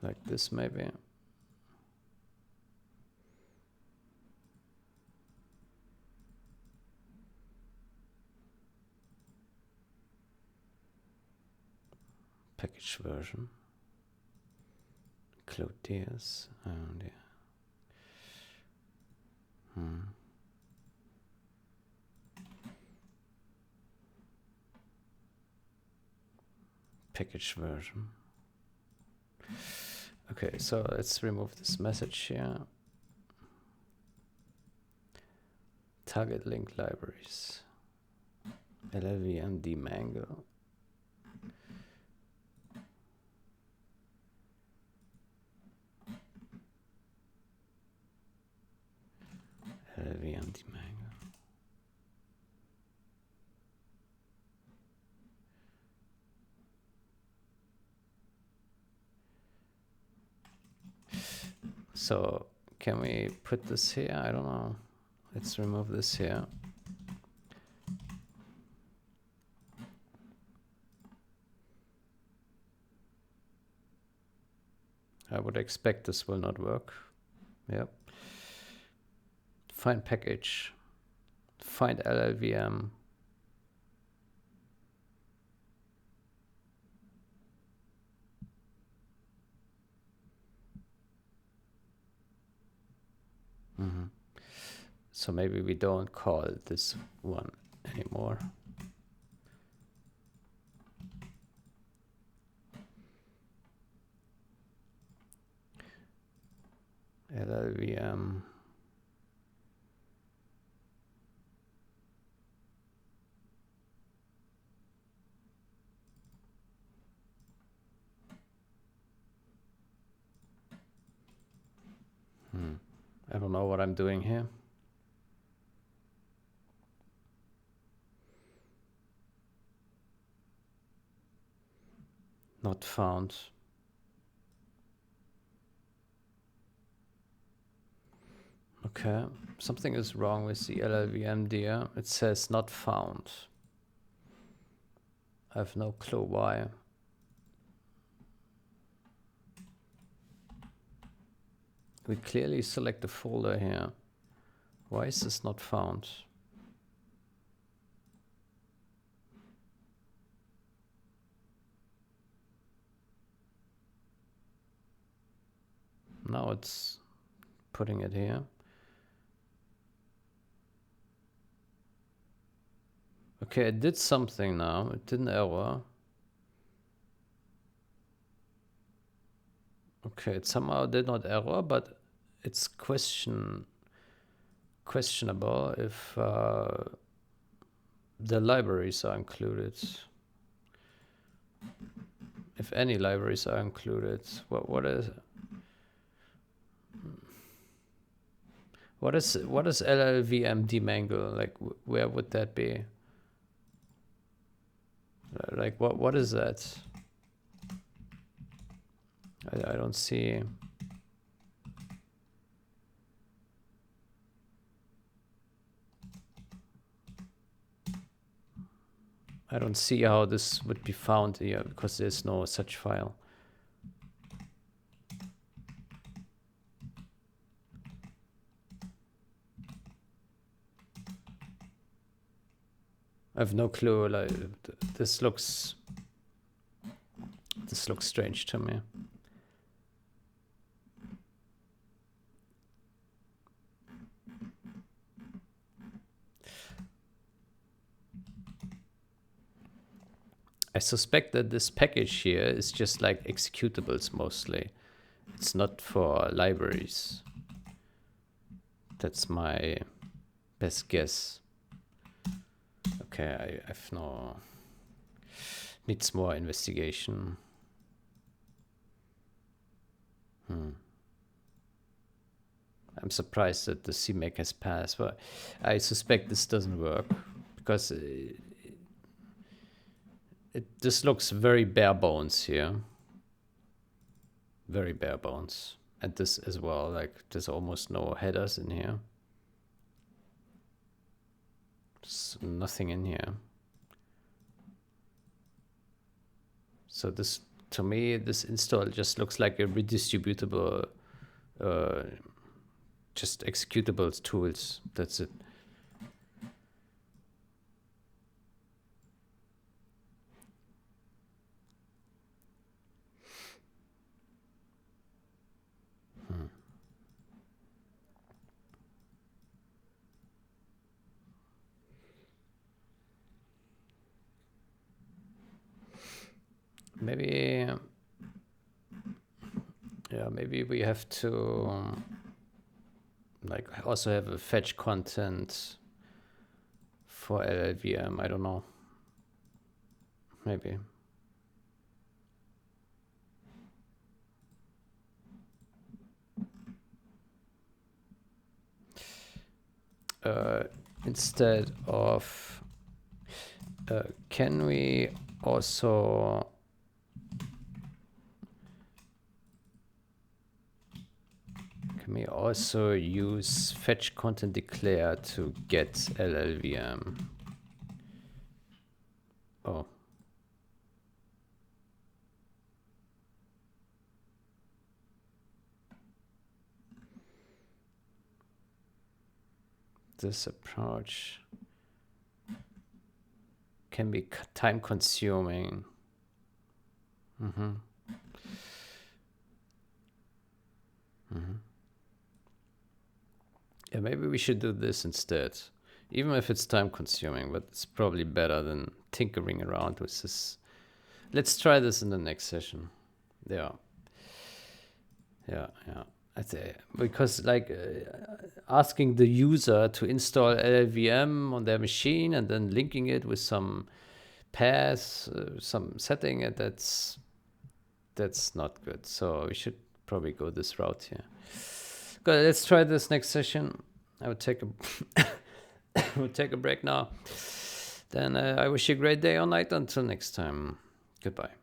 Like this maybe. Package version. Include DS. And yeah. Package version. Okay, so let's remove this message here. Target link libraries. LLVM dmango. LLVM dmango. So can we put this here? I don't know. Let's remove this here. I would expect this will not work. Yep. Find package. Find LLVM. So maybe we don't call this one anymore. LLVM. I don't know what I'm doing here. Not found. Okay, something is wrong with the LLVM dear. It says not found. I have no clue why. We clearly select the folder here. Why is this not found? Now it's putting it here. Okay, it did something now. It did an error. Okay, it somehow did not error, but it's questionable if the libraries are included. If any libraries are included. What is LLVM dmangle? Like where would that be? Like what is that? I don't see. I don't see how this would be found here because there's no such file. I have no clue. Like this looks strange to me. I suspect that this package here is just like executables mostly. It's not for libraries. That's my best guess. Okay, I've no... Needs more investigation. I'm surprised that the CMake has passed, but I suspect this doesn't work because this looks very bare bones here. Very bare bones. and this as well. Like there's almost no headers in here. There's nothing in here. So this, to me, this install just looks like a redistributable, just executables tools. That's it. Maybe, yeah, maybe we have to like also have a fetch content for LLVM. I don't know. Maybe. Instead of, can we also use fetch content declare to get LLVM? Oh. This approach can be time consuming. Yeah, maybe we should do this instead, even if it's time consuming, but it's probably better than tinkering around with this. Let's try this in the next session. Yeah. I say, because like asking the user to install LLVM on their machine and then linking it with some path, some setting, and that's not good. So we should probably go this route here. Good. Let's try this next session. I would take a we'll take a break now. Then I wish you a great day or night until next time. Goodbye.